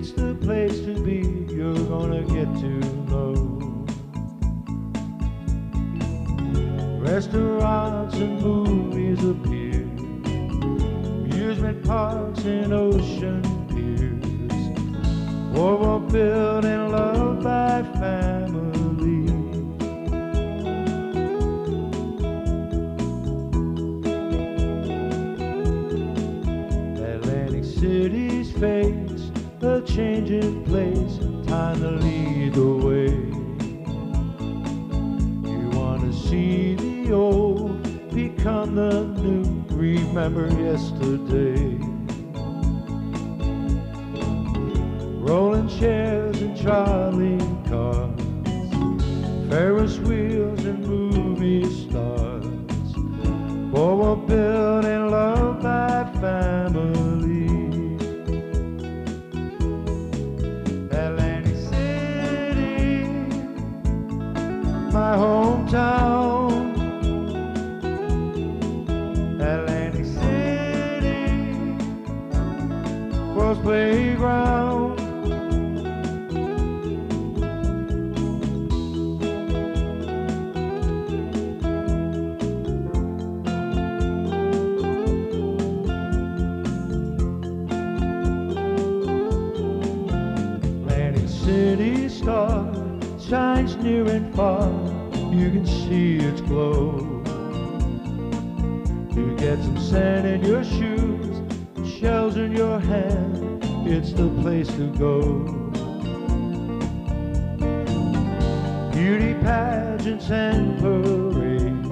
It's the place to be, you're gonna get to know. Restaurants and movies appear, amusement parks and ocean piers, war built and loved by family. Atlantic City's face, a changing place, time to lead the way. You want to see the old become the new, remember yesterday. Rolling chairs and trolley cars, Ferris wheels and movie stars, boardwalk built and loved by family. Atlantic City, my hometown. Atlantic City, world's playground. Atlantic City star shines near and far, you can see its glow. You get some sand in your shoes, shells in your hand, it's the place to go. Beauty pageants and parades,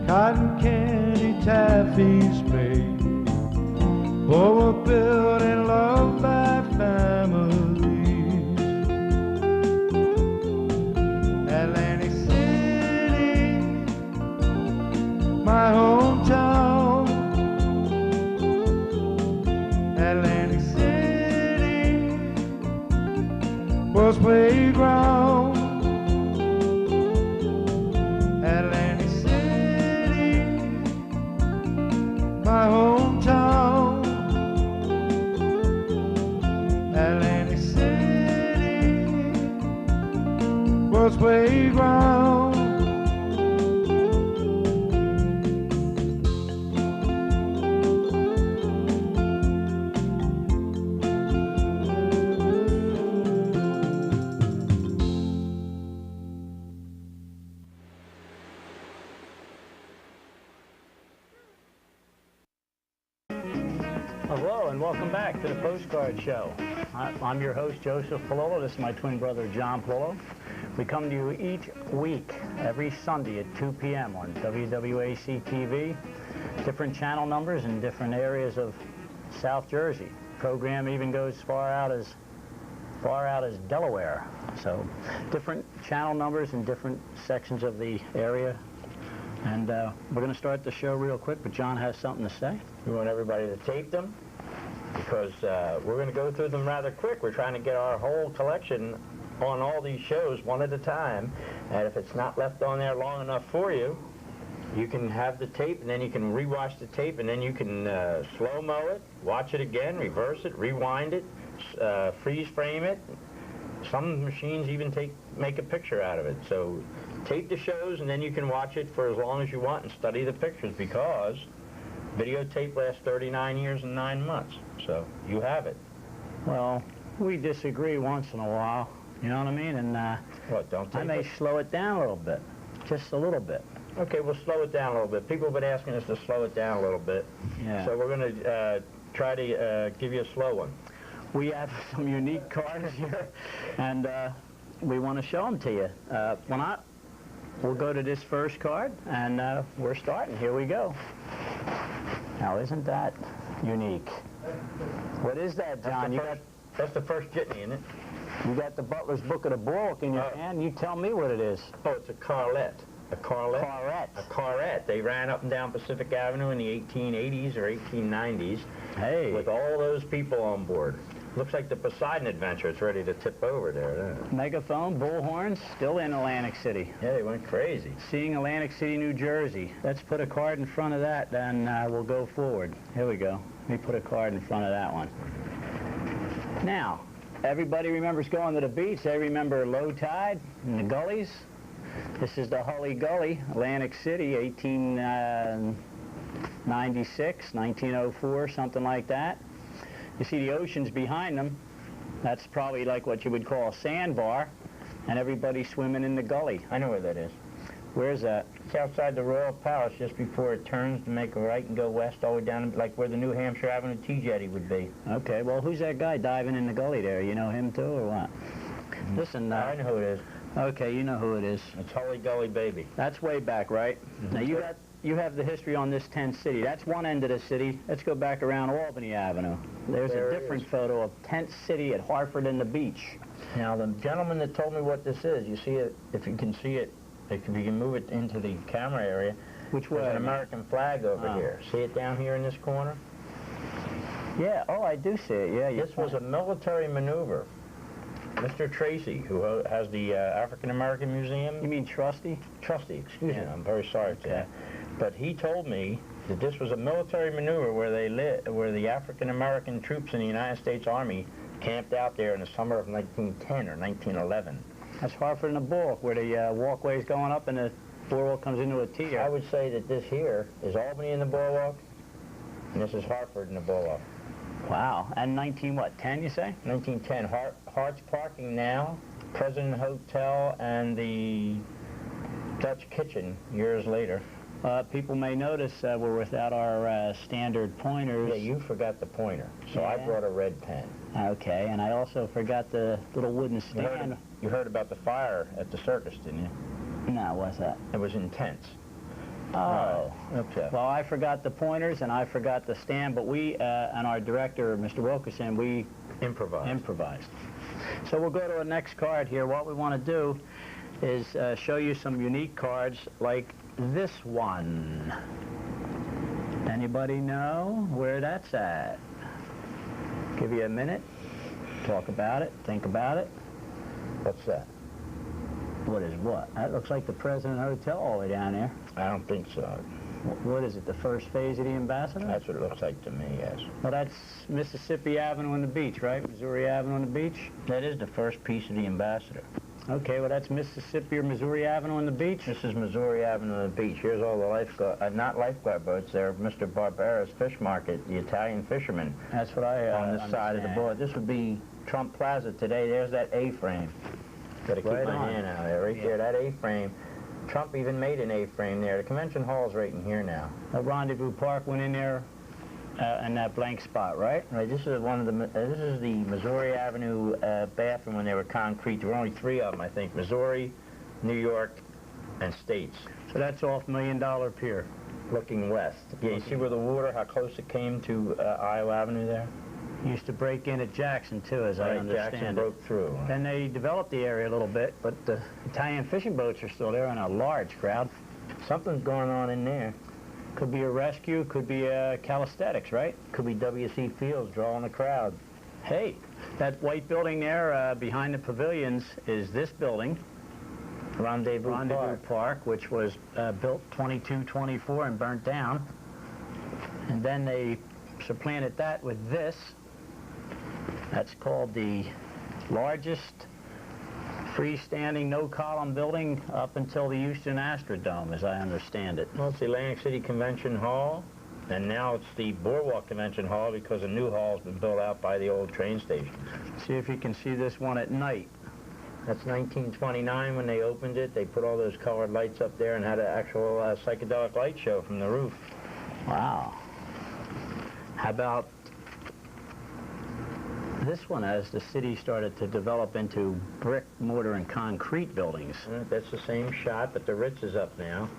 cotton candy taffies made, boardwalk built and loved by families. Atlantic City, my hometown. Atlantic City, world's playground. Atlantic City, my hometown. Atlantic City, world's playground. Hello and welcome back to the Postcard Show. I'm your host, Joseph Polillo. This is my twin brother, John Polillo. We come to you each week, every Sunday at 2 p.m. on WWAC TV. Different channel numbers in different areas of South Jersey. Program even goes far out as Delaware. So different channel numbers in different sections of the area. And we're going to start the show real quick, but John has something to say. We want everybody to tape them because we're going to go through them rather quick. We're trying to get our whole collection on all these shows one at a time. And if it's not left on there long enough for you, you can have the tape and then you can rewatch the tape and then you can slow-mo it, watch it again, reverse it, rewind it, freeze frame it. Some machines even make a picture out of it. So tape the shows and then you can watch it for as long as you want and study the pictures because videotape lasts 39 years and 9 months. So you have it. Well, we disagree once in a while, you know what I mean? And What, don't tape I may it? slow it down a little bit, just a little bit. Okay, we'll slow it down a little bit. People have been asking us to slow it down a little bit. Yeah. So we're going to try to give you a slow one. We have some unique cards here, and we want to show them to you. We'll go to this first card, and we're starting. Here we go. Now, isn't that unique? What is that, John? That's the first jitney, isn't it? You got the Butler's Book of the Book in your hand. You tell me what it is. Oh, it's a carrette. A carrette? Carrette. A carrette. They ran up and down Pacific Avenue in the 1880s or 1890s. Hey. With all those people on board. Looks like the Poseidon Adventure. It's ready to tip over there, doesn't it? Megaphone, bullhorns, still in Atlantic City. Yeah, they went crazy. Seeing Atlantic City, New Jersey. Let's put a card in front of that, and we'll go forward. Here we go. Let me put a card in front of that one. Now, everybody remembers going to the beach. They remember low tide and the gullies. This is the Hully Gully, Atlantic City, 1896, 1904, something like that. You see the oceans behind them. That's probably like what you would call a sandbar, and everybody's swimming in the gully. I know where that is. Where's that? It's outside the Royal Palace, just before it turns to make a right and go west all the way down, like where the New Hampshire Avenue T-jetty would be. Okay, well, who's that guy diving in the gully there? You know him too, or what? Listen, I know who it is. Okay, you know who it is. It's Hully Gully, baby. That's way back, right? Now, you have the history on this tent city. That's one end of the city. Let's go back around Albany Avenue. There's a different photo of Tent City at Hartford and the beach. Now, the gentleman that told me what this is, you see it, if you can see it, if you can move it into the camera area. Which way? There's an American flag over here. See it down here in this corner? Yeah, oh, I do see it, yeah. This was a military maneuver. Mr. Tracy, who has the African American Museum. You mean Trusty? Trusty, excuse me, I'm very sorry for that. Okay. But he told me that this was a military maneuver where where the African American troops in the United States Army camped out there in the summer of 1910 or 1911. That's Hartford and the Boardwalk, where the walkway's going up and the boardwalk comes into a T. I would say that this here is Albany in the Boardwalk, and this is Hartford in the Boardwalk. Wow, and 10 you say? 1910. Hart's Parking now, President Hotel, and the Dutch Kitchen years later. People may notice we're without our standard pointers. Yeah, you forgot the pointer, so I brought a red pen. Okay, and I also forgot the little wooden stand. You heard about the fire at the circus, didn't you? No, what's that? It was intense. Oh. Okay. Well, I forgot the pointers and I forgot the stand, but we and our director, Mr. Wilkerson, we improvised. So we'll go to the next card here. What we want to do is show you some unique cards like this one. Anybody know where that's at? Give you a minute. Talk about it. Think about it. What's that? What is what? That looks like the President Hotel all the way down there. I don't think so. What is it, the first phase of the Ambassador? That's what it looks like to me, yes. Well, that's Mississippi Avenue and the beach, right? Missouri Avenue and the beach? That is the first piece of the Ambassador. Okay, well, that's Mississippi or Missouri Avenue and the beach? This is Missouri Avenue and the beach. Here's all the lifeguard, not lifeguard boats, they're Mr. Barbera's Fish Market, the Italian fishermen. That's what I on this side of the board. This would be Trump Plaza today. There's that A-frame. Got to keep my hand out there. Right there, that A-frame. Trump even made an A-frame there. The convention hall's right in here now. A Rendezvous Park went in there in that blank spot, right? Right. This is one of the. This is the Missouri Avenue bathroom when they were concrete. There were only 3 of them, I think. Missouri, New York, and States. So that's off $1 Million Pier. Looking west. Yeah. You see where the water, how close it came to Iowa Avenue there? Used to break in at Jackson, too, as I understand Jackson it. broke through. Then they developed the area a little bit, but the Italian fishing boats are still there in a large crowd. Something's going on in there. Could be a rescue, could be calisthenics, right? Could be W.C. Fields drawing a crowd. Hey, that white building there behind the pavilions is this building. Rendezvous Park, which was built 22-24 and burnt down. And then they supplanted that with this. That's called the largest freestanding no-column building up until the Houston Astrodome, as I understand it. Well, it's the Atlantic City Convention Hall, and now it's the Boardwalk Convention Hall because a new hall has been built out by the old train station. See if you can see this one at night. That's 1929 when they opened it. They put all those colored lights up there and had an actual psychedelic light show from the roof. Wow. How about this one as the city started to develop into brick, mortar, and concrete buildings? That's the same shot, but the Ritz is up now.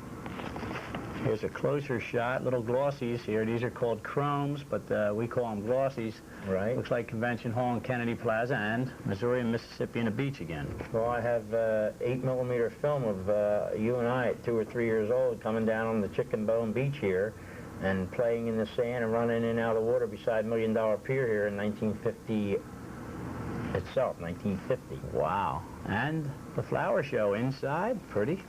Here's a closer shot, little glossies here. These are called chromes, but we call them glossies. Right. Looks like Convention Hall and Kennedy Plaza and Missouri and Mississippi and the beach again. Well, I have 8mm film of you and I at 2 or 3 years old coming down on the Chicken Bone Beach here and playing in the sand and running in and out of the water beside $1 Million Pier here in 1950 itself, 1950. Wow. And the flower show inside, pretty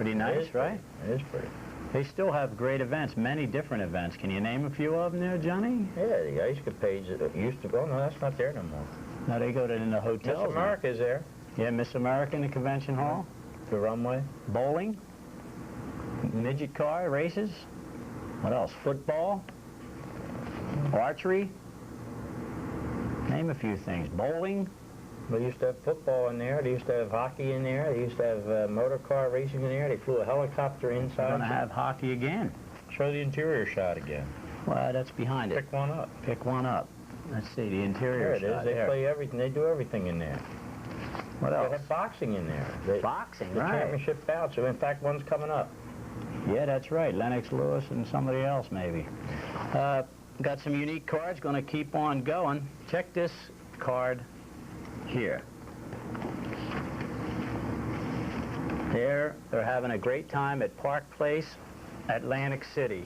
nice, right? It is pretty. They still have great events, many different events. Can you name a few of them there, Johnny? Yeah, the ice capades that used to go. No, that's not there no more. No, they go to in the hotels. Miss America's there. Yeah, Miss America in the convention hall. The runway. Bowling. Midget car races. What else? Football. Archery. Name a few things. Bowling. They used to have football in there. They used to have hockey in there. They used to have motor car racing in there. They flew a helicopter inside. We're going to have hockey again. Show the interior shot again. Well, that's behind it. Pick one up. Pick one up. Let's see, the interior There it shot. is. They there. play everything. They do everything in there. What They else? have boxing in there. Boxing, The right. championship bouts. In fact, one's coming up. Yeah, that's right. Lennox Lewis and somebody else, maybe. Got some unique cards. Going to keep on going. Check this card here. They're having a great time at Park Place, Atlantic City.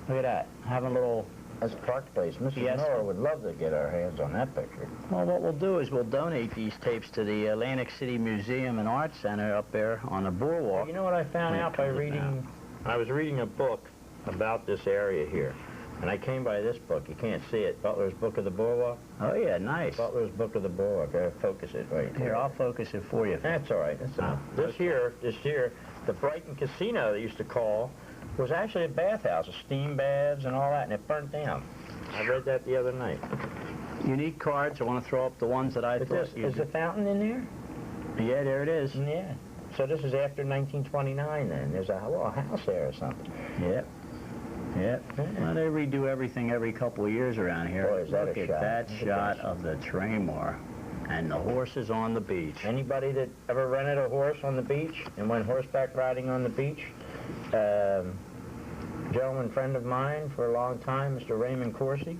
Look at that. Having a little... That's Park Place. Mrs. Yes. Miller would love to get our hands on that picture. Well, what we'll do is we'll donate these tapes to the Atlantic City Museum and Art Center up there on the boardwalk. You know what I found When it out by comes reading? I was reading a book about this area here, and I came by this book. You can't see it. Butler's Book of the Boardwalk. Oh, yeah, nice. Butler's Book of the Boardwalk. Focus it right Here, I'll focus it for you. That's all right. That's enough. This here, the Brighton Casino they used to call, was actually a bathhouse, steam baths and all that, and it burnt down. I read that the other night. Unique cards. I want to throw up the ones that I But thought this, you is the fountain in there? Yeah, there it is. Yeah. So this is after 1929 then. There's a house there or something. Yep. Yep. Well, they redo everything every couple of years around here. Boy, is that Look a at shot. that Look at shot this. of the Traymore and the horses on the beach. Anybody that ever rented a horse on the beach and went horseback riding on the beach? Gentleman friend of mine for a long time, Mr. Raymond Coursey,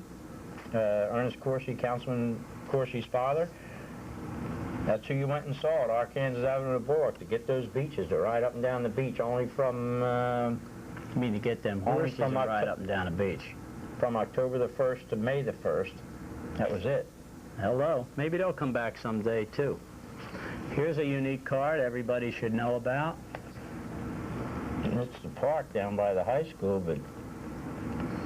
Ernest Coursey, Councilman Coursey's father. That's who you went and saw at Arkansas Avenue Boardwalk to get those beaches, to ride up and down the beach, only from You mean to get them Only horses from to ride Octo- up and down the beach? from October the 1st to May the 1st. That was it. Hello. Maybe they'll come back someday, too. Here's a unique card everybody should know about. And it's the park down by the high school, but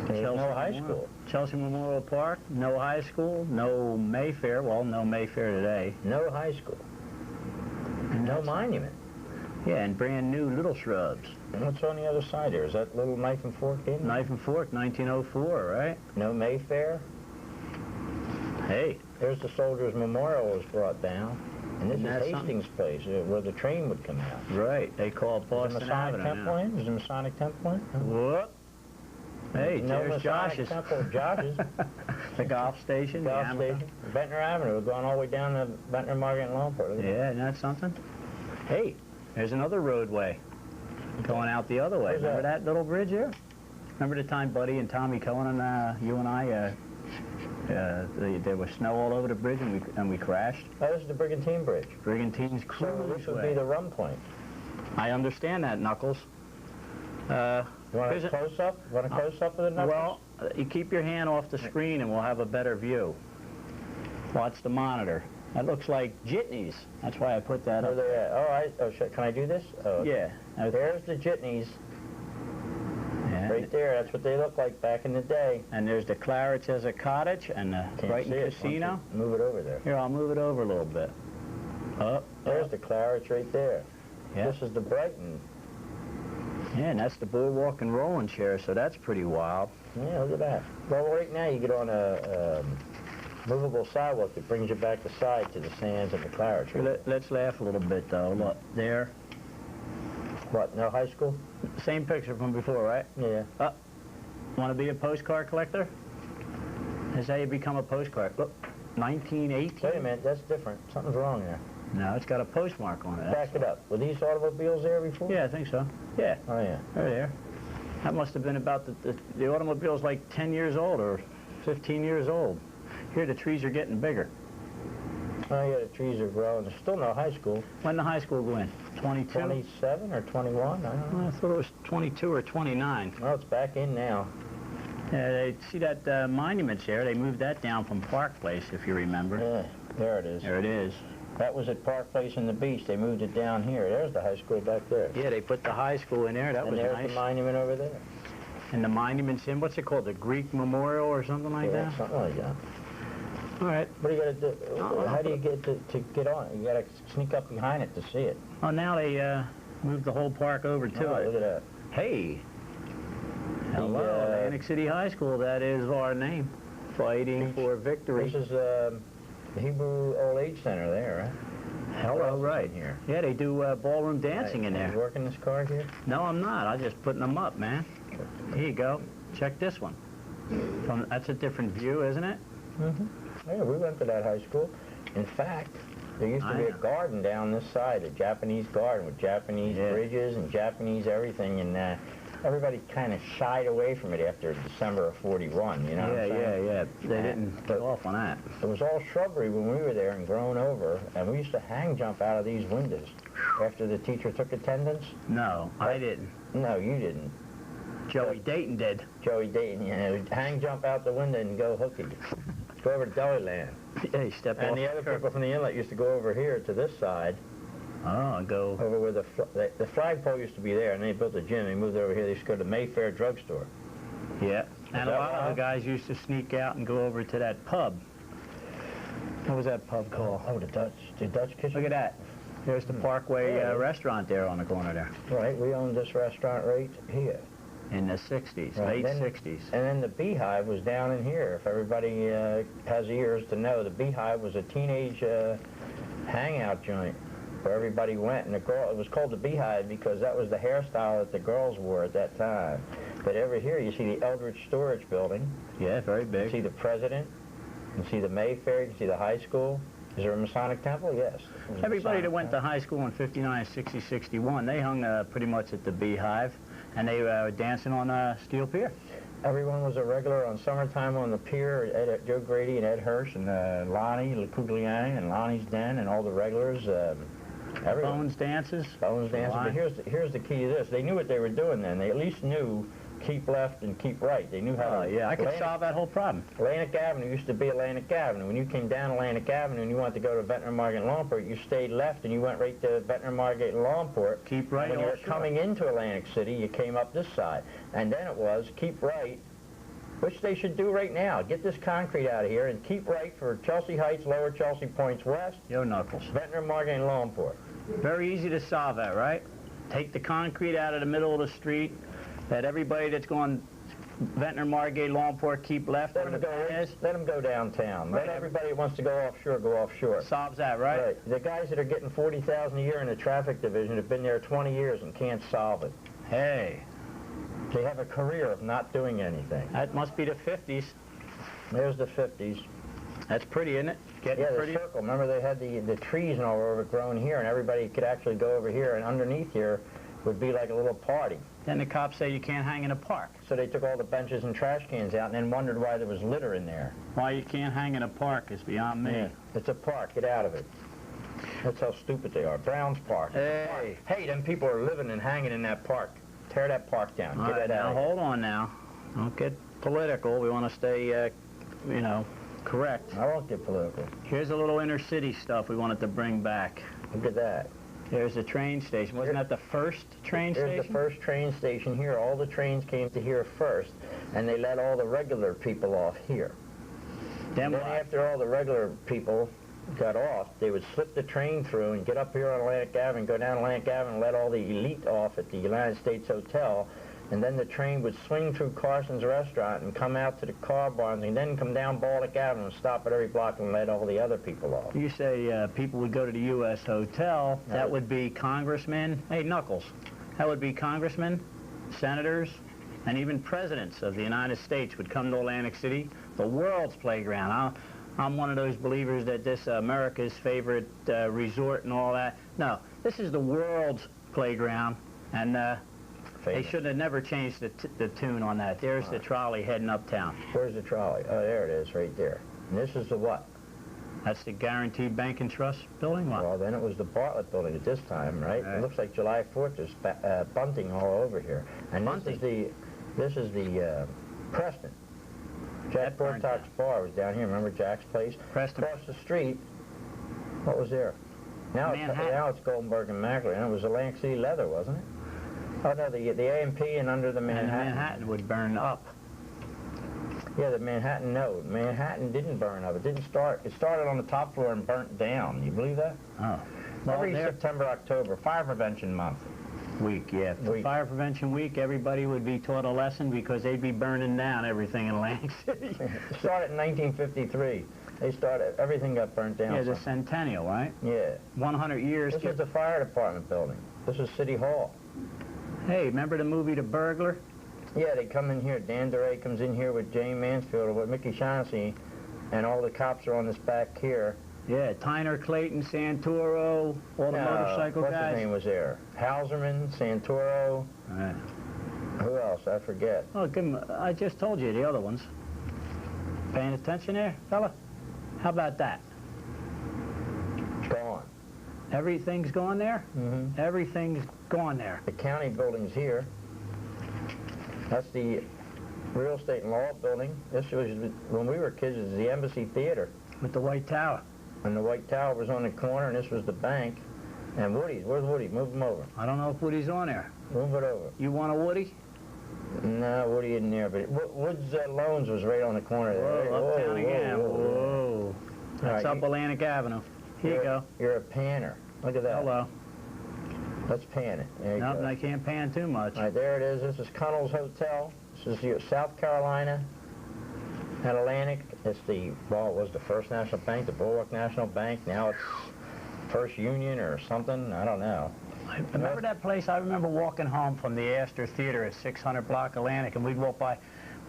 there's no high school. Chelsea Memorial Park, no high school, no Mayfair. Well, no Mayfair today. No high school. No monument. Yeah, and brand new Little Shrubs. And what's on the other side there? Is that little knife and fork in? Knife and Fork, 1904, right? No Mayfair. Hey, There's the Soldiers Memorial was brought down. And this Isn't is that Hastings Place, where the train would come out. right. They call it Is the Boston Masonic Avenue Temple now. in? Is the Masonic Temple in? Whoop. Hey, No there's Masonic Josh's. Temple. Josh's. The golf station. Golf the amateur. station. Ventnor Avenue. We're going all the way down to Ventnor, Margaret, and Longport. Look at that. Yeah, isn't that something? Hey, there's another roadway going out the other way. Where's Remember that? that little bridge here? Remember the time Buddy and Tommy Cohen and you and I, there was snow all over the bridge and we crashed? Oh, this is the Brigantine Bridge. Brigantine's So Cruise this would Way. be the run point. I understand that, Knuckles. You want Here's a a- close-up? Want a close-up of the numbers? Well, you keep your hand off the screen and we'll have a better view. Watch the monitor. That looks like jitneys. That's why I put that Where up. they at? Can I do this? Oh, Yeah. There's the jitneys. Yeah. Right there. That's what they looked like back in the day. And there's the Claridge as a Cottage and the Can't Brighton see it. Casino. Why don't you move it over there. Here, I'll move it over a little bit. Up. There's the Claridge right there. Yeah. This is the Brighton. Yeah, and that's the boardwalk and rolling chair, so that's pretty wild. Yeah, look at that. Well, right now you get on a movable sidewalk that brings you back the side to the sands and the Claridge. Let's laugh a little bit, though. Look, there. What, no high school? Same picture from before, right? Yeah. Want to be a postcard collector? That's how you become a postcard. Look, 1918. Wait a minute, that's different. Something's wrong there. No, it's got a postmark on it. Back it up. Were these automobiles there before? Yeah, I think so. Yeah, Oh, yeah. they're there. That must have been about the automobile's like 10 years old or 15 years old. Here, the trees are getting bigger. Oh, yeah, the trees are growing. There's still no high school. When did the high school go in? 22? 27 or 21? I don't know. I thought it was 22 or 29. Well, it's back in now. They see that monument there. They moved that down from Park Place, if you remember. Yeah, there it is. There it is. That was at Park Place and the Beach. They moved it down here. There's the high school back there. Yeah, they put the high school in there. That was there's nice. the monument over there. And the monument's in, what's it called, the Greek Memorial or something like that? Something like that. All right. What do you got to do? How do you get to get on? You got to sneak up behind it to see it. Oh, now they moved the whole park over to it. Look at that. Hey. Hello, Atlantic City High School. That is our name. Fighting for victory. This is the Hebrew Old Age Center there, right? Hello, right here. Yeah, they do ballroom dancing in there. You working this car here? No, I'm not. I'm just putting them up, man. Here you go. Check this one. That's a different view, isn't it? Mm-hmm. Yeah, we went to that high school. In fact, there used to be a garden down this side, a Japanese garden with Japanese bridges and Japanese everything, and everybody kind of shied away from it after December of '41, you know what I'm saying? Yeah. They didn't get off on that. It was all shrubbery when we were there and grown over, and we used to hang jump out of these windows after the teacher took attendance. No, I didn't. No, you didn't. Joey Dayton did. Joey Dayton, yeah. Hang jump out the window and go hooky. Go over to Deliland. Yeah, you step off. And the other people from the inlet used to go over here to this side. Oh, go. Over where the flagpole used to be there, and they built a gym. They moved over here. They used to go to Mayfair Drugstore. Yeah. And a lot of the guys used to sneak out and go over to that pub. What was that pub called? Oh, the Dutch Kitchen. Look at that. There's the Parkway restaurant there on the corner there. Right, we owned this restaurant right here. In the 60s, Right. late 60s. And then the Beehive was down in here. If everybody has ears to know, the Beehive was a teenage hangout joint where everybody went. And it was called the Beehive because that was the hairstyle that the girls wore at that time. But over here, you see the Eldridge Storage Building. Yeah, very big. You see the President. You see the Mayfair. You see the high school. Is there a Masonic temple? Yes. Everybody that went to high school in 59, 60, 61, they hung pretty much at the Beehive, and they were dancing on Steel Pier. Everyone was a regular on summertime on the pier. Joe Grady and Ed Hirsch and Lonnie LeCougliang and Lonnie's Den and all the regulars. Everyone. Bones dances. Bones dances. But here's the key to this. They knew what they were doing then. They at least knew keep left and keep right. They knew how to... Yeah, I could solve that whole problem. Atlantic Avenue used to be Atlantic Avenue. When you came down Atlantic Avenue and you wanted to go to Ventnor, Margate, and Longport, you stayed left and you went right to Ventnor, Margate, and Longport. Keep right. When you were coming into Atlantic City, you came up this side. And then it was keep right, which they should do right now. Get this concrete out of here and keep right for Chelsea Heights, Lower Chelsea Points West. Yo, Knuckles. Ventnor, Margate, and Longport. Very easy to solve that, right? Take the concrete out of the middle of the street. Let everybody that's going Ventnor, Margate, Longport keep left. Let them go downtown. Right. Let everybody that wants to go offshore go offshore. Solves that, right? Right. The guys that are getting $40,000 a year in the traffic division have been there 20 years and can't solve it. Hey. They have a career of not doing anything. That must be the 50s. There's the 50s. That's pretty, isn't it? Getting the pretty. circle. Remember they had the trees and all over grown here, and everybody could actually go over here, and underneath here would be like a little party. Then the cops say you can't hang in a park. So they took all the benches and trash cans out and then wondered why there was litter in there. Why you can't hang in a park is beyond me. Yeah. It's a park. Get out of it. That's how stupid they are. Brown's Park. Hey. Hey, them people are living and hanging in that park. Tear that park down. All Get right, that out. now hold on now. Don't get political. We want to stay, correct. I won't get political. Here's a little inner city stuff we wanted to bring back. Look at that. There's the train station. Wasn't that the first train station? There's the first train station here. All the trains came to here first, and they let all the regular people off here. Then after all the regular people got off, they would slip the train through and get up here on Atlantic Avenue, go down Atlantic Avenue, and let all the elite off at the United States Hotel. And then the train would swing through Carson's restaurant and come out to the car barns and then come down Baltic Avenue and stop at every block and let all the other people off. You say people would go to the U.S. Hotel. That would be congressmen. Hey, Knuckles. That would be congressmen, senators, and even presidents of the United States would come to Atlantic City, the world's playground. I'm one of those believers that this America's favorite resort and all that. No, this is the world's playground, and they should have never changed the tune on that. There's the trolley heading uptown. Where's the trolley? Oh, there it is, right there. And this is the what? That's the Guaranteed Bank and Trust building? What? Well, then it was the Bartlett building at this time, right? It looks like July 4th. There's bunting all over here. And this is the Preston. Jack Bortock's bar was down here. Remember Jack's place? Preston. Across the street, what was there? Now Manhattan. it's Goldenberg and Macklin. And it was Atlantic City Leather, wasn't it? Oh no, the A&P and under the Manhattan. And the Manhattan would burn up. Yeah, the Manhattan, no. Manhattan didn't burn up. It didn't start. It started on the top floor and burnt down. You believe that? Oh. Well, Every September, October, Fire Prevention Month. Week, yeah. For Week. Fire Prevention Week, everybody would be taught a lesson because they'd be burning down everything in Atlantic City. It started in 1953. They started, everything got burnt down. Yeah, the centennial, right? Yeah. 100 years. This is the fire department building. This is City Hall. Hey, remember the movie The Burglar? Yeah, they come in here. Dan DeRay comes in here with Jane Mansfield or with Mickey Shaughnessy, and all the cops are on this back here. Yeah, Tyner, Clayton, Santoro, all the motorcycle what's guys. his name was there? Hauserman, Santoro. Right. Who else? I forget. Oh, give 'em, I just told you the other ones. Paying attention there, fella? How about that? Gone. Everything's gone there? Mm-hmm. Everything's gone there. The county building's here. That's the real estate and law building. This was, when we were kids, it was the Embassy Theater. With the White Tower. And the White Tower was on the corner, and this was the bank. And Woody's, where's Woody? Move him over. I don't know if Woody's on there. Move it over. You want a Woody? No, Woody isn't there, but Woods Loans was right on the corner there. Whoa, uptown again. whoa. Whoa. That's All up right, Atlantic Avenue. Here you go. You're a panner. Look at that. Hello. Let's pan it. There you Nope, go. I can't pan too much. All right, there it is. This is Connell's Hotel. This is your South Carolina and Atlantic. It's the, well, it was the First National Bank, the Bulwark National Bank. Now it's First Union or something. I don't know. Remember that place? I remember walking home from the Astor Theater at 600 Block Atlantic, and we'd walk by.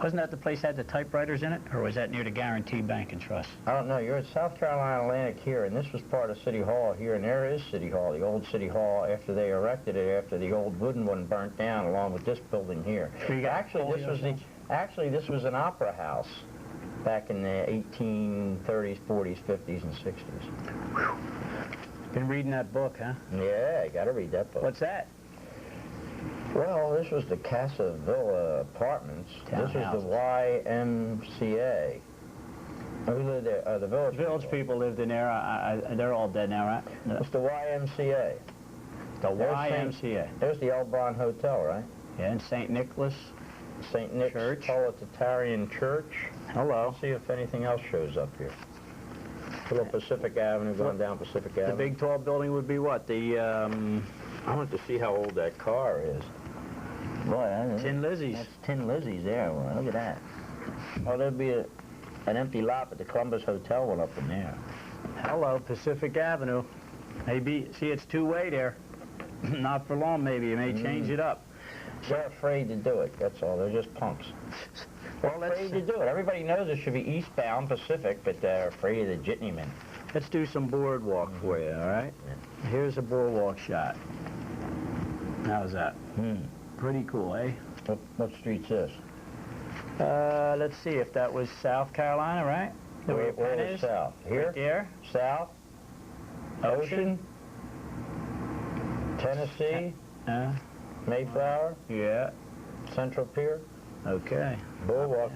Wasn't that the place that had the typewriters in it? Or was that near the Guarantee Bank and Trust? I don't know. You're at South Carolina Atlantic here, and this was part of City Hall here, and there is City Hall, the old City Hall, after they erected it, after the old wooden one burnt down, along with this building here. So you got Actually, this was an opera house back in the 1830s, 40s, 50s, and 60s. Been reading that book, huh? Yeah, you got to read that book. What's that? Well, this was the Casa Villa Apartments. This was the YMCA. Who lived there? The Village People lived in there. They're all dead now, right? It's the YMCA. The YMCA. There's the Elbron Hotel, right? Yeah, and St. Nicholas. St. Nick's Church. Proletarian Church. Hello. Let's see if anything else shows up here. A little Pacific Avenue, going down Pacific Avenue. The big tall building would be what? The, I want to see how old that car is. Boy, Tin Lizzie's. That's Tin Lizzie's there. Well, look at that. Oh, there'd be an empty lot, but the Columbus Hotel went up in there. Hello, Pacific Avenue. Maybe, see, it's two-way there. Not for long, maybe. You may change it up. They're afraid to do it, that's all. They're just punks. Well, They're afraid to do it. Everybody knows it should be eastbound Pacific, but they're afraid of the jitney men. let's do some boardwalk for you, all right? Yeah. Here's a boardwalk shot. How's that? Hmm. Pretty cool, eh? What street's this? Let's see if that was South Carolina, right? Where is south? Here? Right there. South? Ocean? Tennessee? Mayflower? Yeah. Central Pier? Okay. Boardwalk.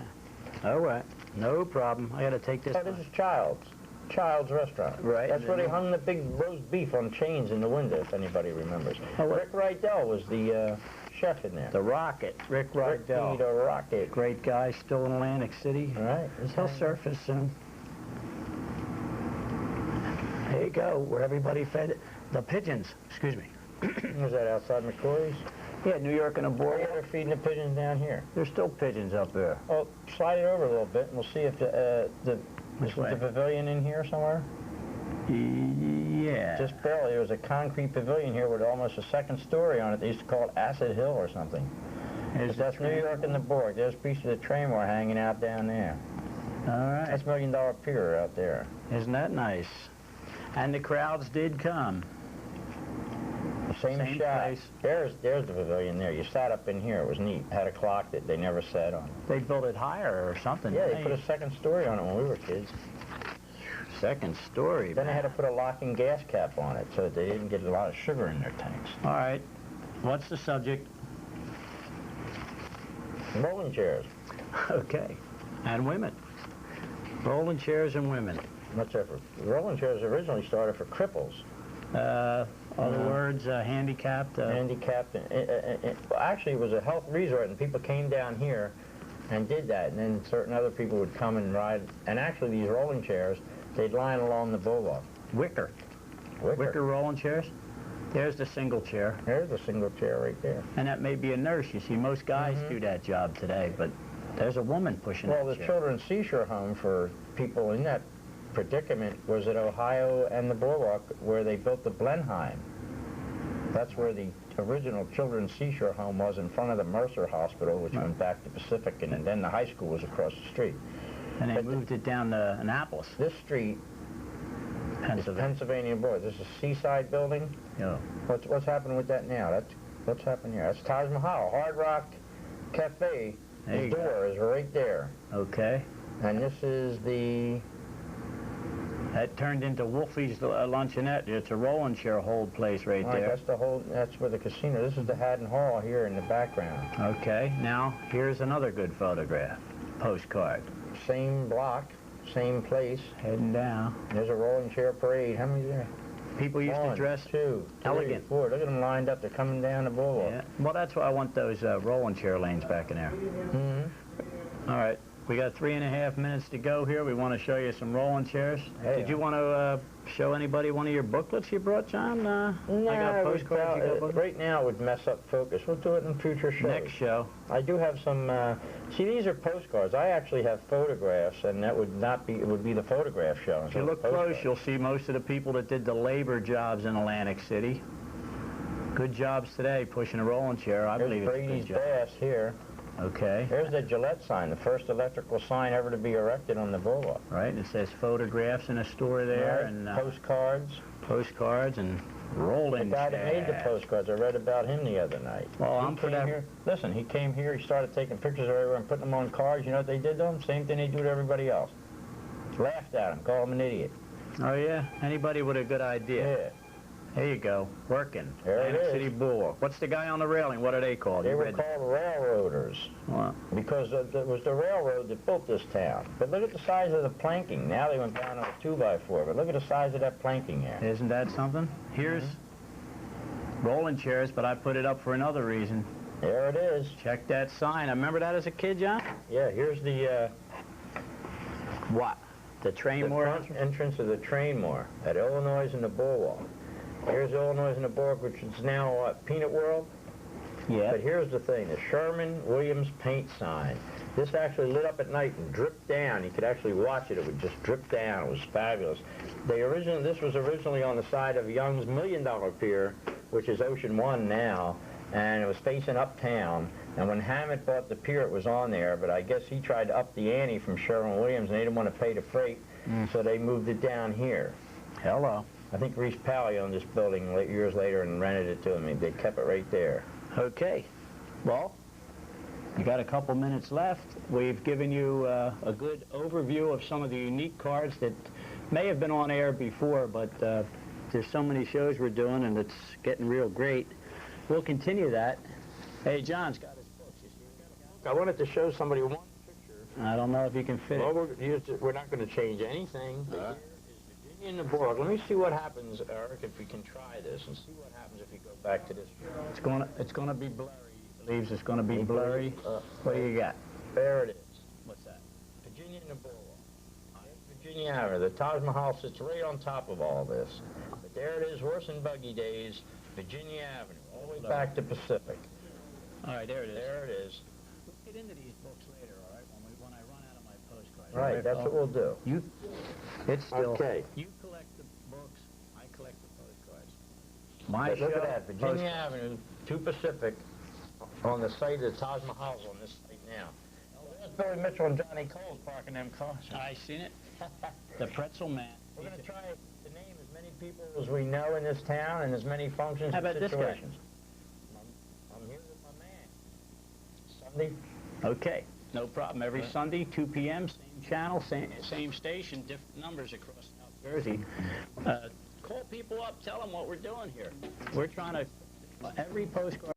All right. No problem. I got to take this. Oh, this is Child's Restaurant. Right. That's where they hung the big roast beef on chains in the window, if anybody remembers. Oh, what? Rick Rydell was the chef in there. The Rocket. Rick Ricky Rydell. the Rocket. Great guy, still in Atlantic City. All right. He'll surface soon. There you go, where everybody fed the pigeons. Excuse me. Was that outside McCoy's? Yeah, New York and a Oh, yeah, boardwalk. they're feeding the pigeons down here. There's still pigeons up there. Oh, slide it over a little bit, and we'll see if is way? the pavilion in here somewhere? Yeah. Just barely. There was a concrete pavilion here with almost a second story on it. They used to call it Acid Hill or something. That's New York and the Board. There's a piece of the Traymore hanging out down there. All right. That's $1 Million Pier out there. Isn't that nice? And the crowds did come. Same shot. place. There's the pavilion there. You sat up in here. It was neat. Had a clock that they never sat on. They built it higher or something. Yeah, they didn't put a second story on it when we were kids. second story. Then they had to put a locking gas cap on it so that they didn't get a lot of sugar in their tanks. All right. What's the subject? Rolling chairs. Okay. And women. Rolling chairs and women. What's that for? Rolling chairs originally started for cripples. Other words, handicapped. Handicapped. Well, actually, it was a health resort, and people came down here and did that. And then certain other people would come and ride. And actually, these rolling chairs, they'd line along the boulevard. Wicker rolling chairs. There's the single chair. There's a single chair right there. And that may be a nurse. You see, most guys do that job today, but there's a woman pushing that Well, the chair. Children's Seashore Home for people in that predicament was at Ohio and the Boardwalk, where they built the Blenheim. That's where the original Children's Seashore Home was, in front of the Mercer Hospital, which went back to Pacific, and then the high school was across the street. And they moved it down to Annapolis, This street is Pennsylvania Board. This is a seaside building. Yeah. What's happening with that now? What's happened here? That's Taj Mahal, Hard Rock Cafe. There The you door is right there. Okay. And this is the... That turned into Wolfie's Luncheonette. It's a rolling chair hold place right All right, there. that's where the casino. This is the Haddon Hall here in the background. Okay, now here's another good photograph. Postcard. Same block, same place. Heading down. There's a rolling chair parade. How many there? People used to 1, dress 2, 3, elegant. 4. Look at them lined up. They're coming down the boulevard. Yeah. Well, that's why I want those rolling chair lanes back in there. Mm-hmm. All right. We got 3.5 minutes to go here. We want to show you some rolling chairs. Hey. Did you want to show anybody one of your booklets you brought, John? I got postcards. You got booklets? Right now it would mess up focus. We'll do it in future shows. Next show. I do have some, see, these are postcards. I actually have photographs, and that would not be, it would be the photograph show. If you look close, you'll see most of the people that did the labor jobs in Atlantic City. Good jobs today, pushing a rolling chair. I believe it's a Brady's good job. Bass here. Okay. There's the Gillette sign, the first electrical sign ever to be erected on the boulevard. Right, it says photographs in a store there, Right, and postcards. and rolling The guy that made the chairs. postcards, I read about him the other night. Well, He I'm for came that. here. Listen, he came here, he started taking pictures everywhere and putting them on cards. You know what they did to him? Same thing they do to everybody else. Laughed at him, called him an idiot. Oh yeah, anybody with a good idea. Yeah. There you go, working. There it Atlantic is. City Bulwark. What's the guy on the railing? What are they called? They You were read- called railroaders Well, because it was the railroad that built this town. But look at the size of the planking. Now they went down to a 2x4, but look at the size of that planking here. isn't that something? Here's rolling chairs, but I put it up for another reason. There it is. Check that sign. I remember that as a kid, John? Yeah, here's the What? The train more? front entrance of the Trainmore at Illinois and the Boardwalk. Here's Illinois and the Boardwalk, which is now what, Peanut World? Yeah. But here's the thing, the Sherman-Williams paint sign. This actually lit up at night and dripped down. You could actually watch it. It would just drip down. It was fabulous. This was originally on the side of Young's $1 Million Pier, which is Ocean One now, and it was facing uptown. And when Hammett bought the pier, it was on there, but I guess he tried to up the ante from Sherman-Williams, and they didn't want to pay the freight, so they moved it down here. Hello. I think Reese Pally owned this building years later and rented it to him. They kept it right there. Okay. Well, you got a couple minutes left. We've given you a good overview of some of the unique cards that may have been on air before, but there's so many shows we're doing, and it's getting real great. We'll continue that. Hey, John's got his books. You see, we got a book. I wanted to show somebody one picture. I don't know if you can fit it. Well, we're not going to change anything. Here is Virginia and the Boardwalk. Let me see what happens, Eric, if we can try this, and see what happens if we go back to this. It's gonna be blurry. Leaves it's gonna be blurry. What do you got? There it is. What's that? Virginia and the Boardwalk. Virginia Avenue. The Taj Mahal sits right on top of all this. But there it is, horse and buggy days, Virginia Avenue, all the way back to Pacific. All right, there it is. There it is. We'll get into these books later, all right? When I run out of my postcards. Right, that's what we'll do. It's still. Okay. You collect the books. I collect the postcards. My But look show, at that, Virginia postcards. Avenue to Pacific on the site of the Taj Mahal's on this site now. There's Billy Mitchell and Johnny Cole parking them cars. I seen it. The Pretzel Man. We're going to try to name as many people as we know in this town and as many functions How and about this guy? situations. I'm here with my man. Sunday. Okay, no problem. Every Sunday, 2 p.m., same channel, same station, different numbers across South Jersey. Call people up, tell them what we're doing here. We're trying to, every postcard.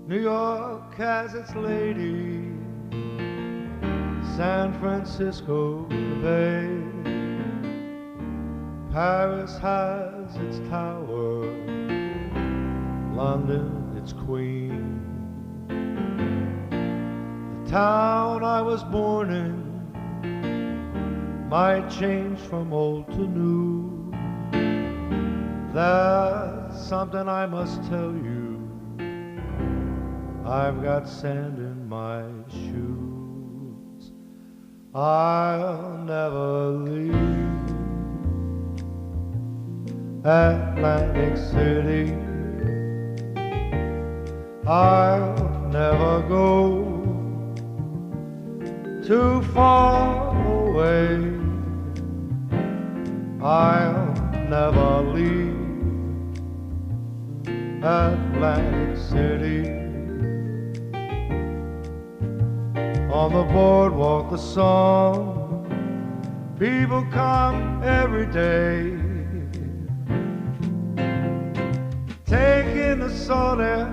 New York has its lady, San Francisco the Bay. Paris has its tower, London its queen. The town I was born in might change from old to new. That's something I must tell you. I've got sand in my shoes. I'll never leave Atlantic City. I'll never go too far away. I'll never leave Atlantic City. On the boardwalk, the song, people come every day, take in the sun air,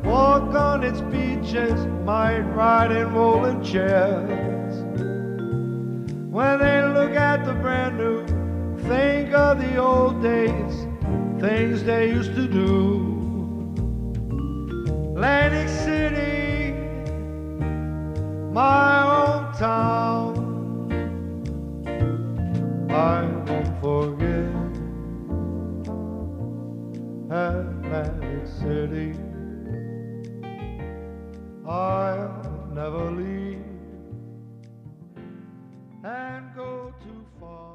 walk on its beaches, might ride in rolling chairs. When they look at the brand new, think of the old days, things they used to do. Atlantic City, my hometown, I won't forget Atlantic City. I'll never leave and go too far.